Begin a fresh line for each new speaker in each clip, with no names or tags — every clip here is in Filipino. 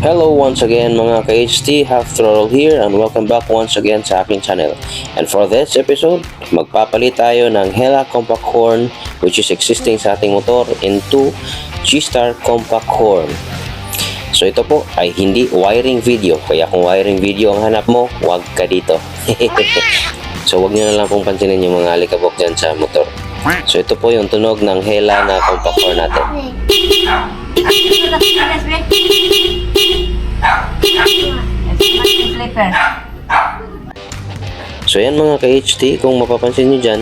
Hello once again mga ka-HT, Half Throttle here and welcome back once again sa aking channel. And for this episode, magpapalit tayo ng Hella Compact Horn which is existing sa ating motor into G-Star Compact Horn. So ito po ay hindi wiring video, kaya kung wiring video ang hanap mo, wag ka dito. So wag nyo na lang pong pansinin yung mga alikabok dyan sa motor. So ito po yung tunog ng Hella na compact horn natin. So yan mga ka-HT, kung mapapansin nyo dyan,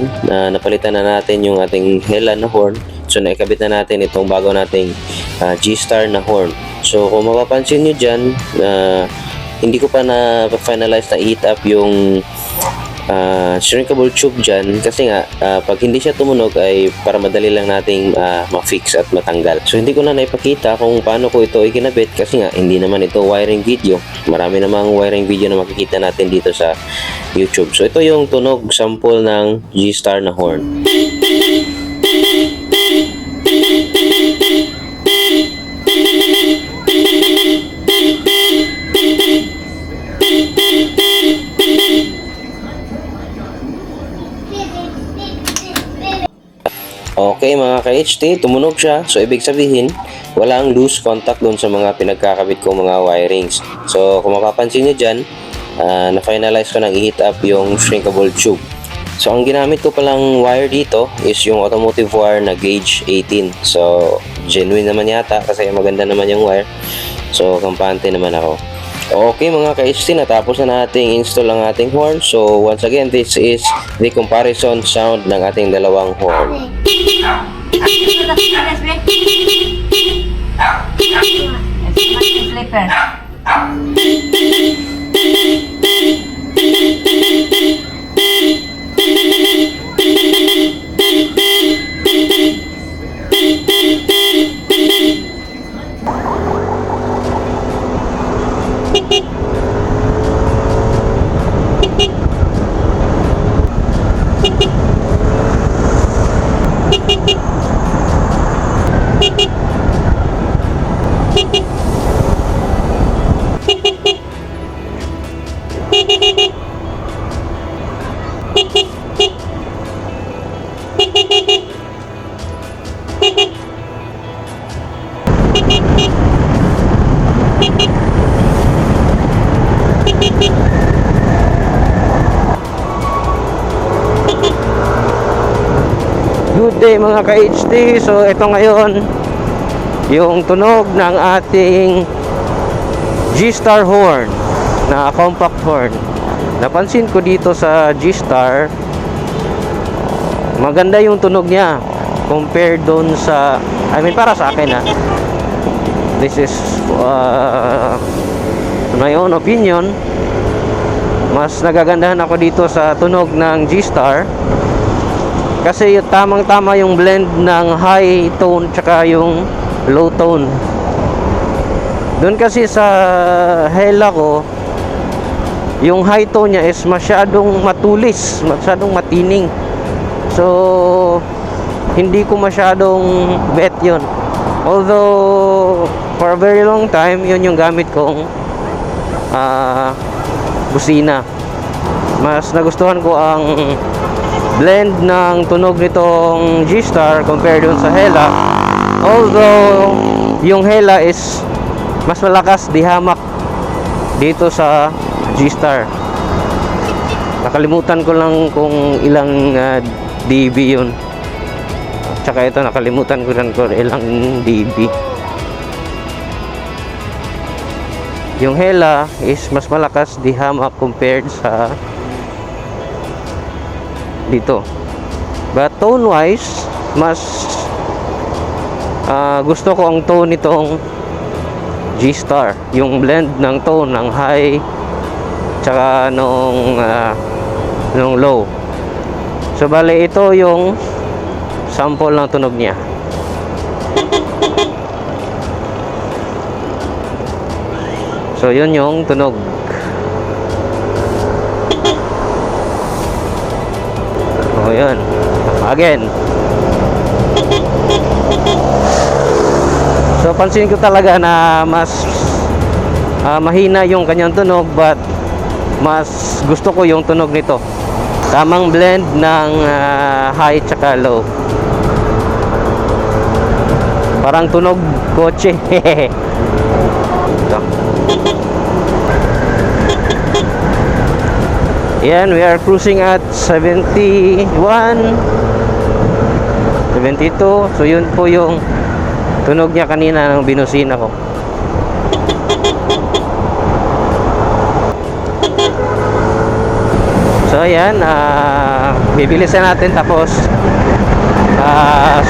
napalitan na natin yung ating Hella na horn. So naikabit na natin itong bago nating G-Star na horn. So kung mapapansin nyo dyan, hindi ko pa na-finalize na heat up yung shrinkable tube dyan kasi nga pag hindi siya tumunog ay para madali lang nating ma-fix at matanggal. So hindi ko na naipakita kung paano ko ito ikinabit kasi nga hindi naman ito wiring video. Marami namang wiring video na makikita natin dito sa YouTube. So ito yung tunog sample ng G-Star na horn. Okay mga ka-HT, tumunog siya. So ibig sabihin, walang loose contact doon sa mga pinagkakabit kong mga wirings. So kung mapapansin nyo dyan, na-finalize ko nang i-heat up yung shrinkable tube. So ang ginamit ko palang wire dito is yung automotive wire na gauge 18. So genuine naman yata kasi maganda naman yung wire. So kampante naman ako. Okay mga ka-HT, natapos na nating install ang ating horn. So once again, this is the comparison sound ng ating dalawang horn. Good day mga ka-HT. So ito ngayon yung tunog ng ating G-Star horn na compact horn. Napansin ko dito sa G-Star, maganda yung tunog niya compared doon sa, para sa akin this is my own opinion, mas nagagandahan ako dito sa tunog ng G-Star kasi tamang-tama yung blend ng high tone tsaka yung low tone. Doon kasi sa Hella ko, yung high tone niya is masyadong matulis, masyadong matining. So hindi ko masyadong bet yun. Although for a very long time yun yung gamit kong busina. Mas nagustuhan ko ang blend ng tunog nitong G-Star compared dun sa Hella. Although yung Hella is mas malakas di hamak dito sa G-Star. Nakalimutan ko lang kung ilang dB yun. Tsaka ito nakalimutan ko lang kung ilang dB. Yung Hella is mas malakas di hamak compared sa dito. But tone wise, mas gusto ko ang tone nitong G-Star, yung blend ng tone ng high tsaka nung low. So bale ito yung sample ng tunog niya. So yun yung tunog. O yun, again. So pansin ko talaga na mas mahina yung kanyang tunog, but mas gusto ko yung tunog nito. Tamang blend ng high tsaka low. Parang tunog kotse. Ito. Yan, we are cruising at 71, 72. So yun po yung tunog niya kanina ng binusina ko. So ayan, bibilisan natin, tapos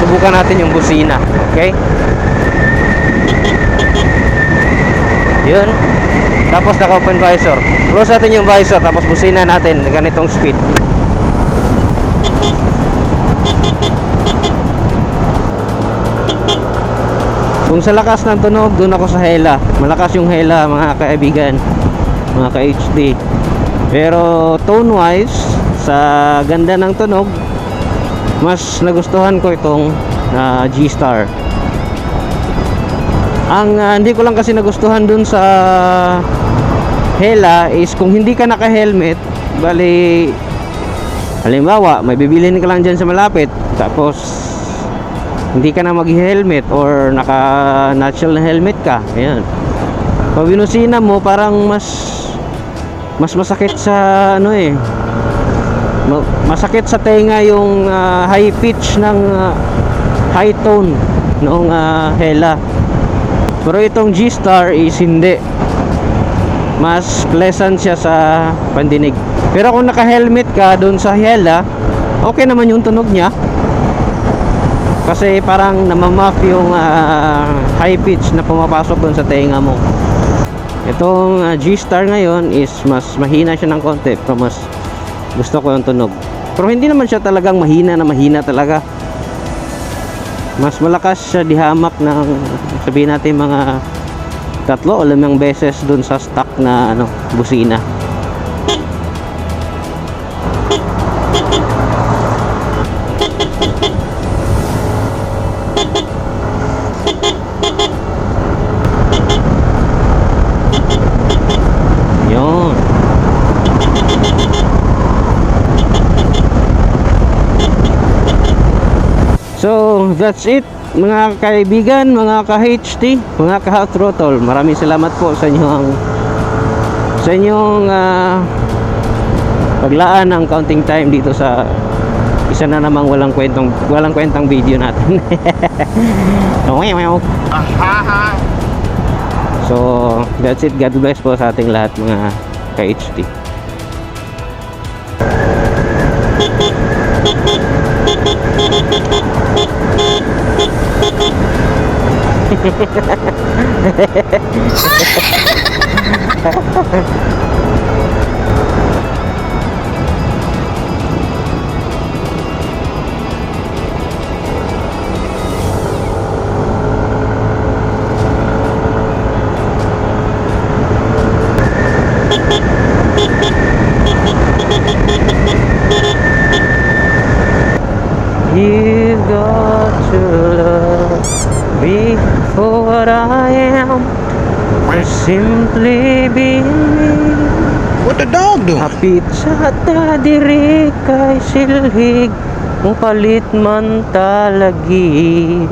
subukan natin yung busina. Okay? Yun. Tapos naka-open visor. Close natin yung visor, tapos busina natin ganitong speed. Kung sa lakas ng tunog, doon ako sa Hella. Malakas yung Hella, mga kaibigan, mga ka-HD. Pero tone wise, sa ganda ng tunog, mas nagustuhan ko itong G-Star. Ang hindi ko lang kasi nagustuhan dun sa Hella is kung hindi ka naka-helmet, bali halimbawa may bibilhin ka lang dyan sa malapit, tapos hindi ka na mag-helmet or naka-natural na helmet ka, ayan, pag binusina mo parang mas masakit sa masakit sa tenga yung high pitch ng high tone noong Hella. Pero itong G-Star is hindi, mas pleasant siya sa pandinig. Pero kung naka-helmet ka doon sa Hella, okay naman yung tunog niya, kasi parang namamuff yung high pitch na pumapasok doon sa tenga mo. Itong G-Star ngayon is mas mahina siya ng konti, pero mas gusto ko yung tunog. Pero hindi naman siya talagang mahina na mahina talaga. Mas malakas siya dihamak ng, sabihin natin, mga 3 o 5 beses dun sa stock na busina. Yun. So that's it, mga kaibigan, mga ka-HT, mga ka-hot throttle. Maraming salamat po sa inyong paglaan ng counting time dito sa isa na namang walang kwentang video natin. So that's it, God bless po sa ating lahat, mga ka-HT. You got to love me for what I am, or simply being me.
What the dog doing?
Hapit sa diri kay silhig, mupalit man talagi.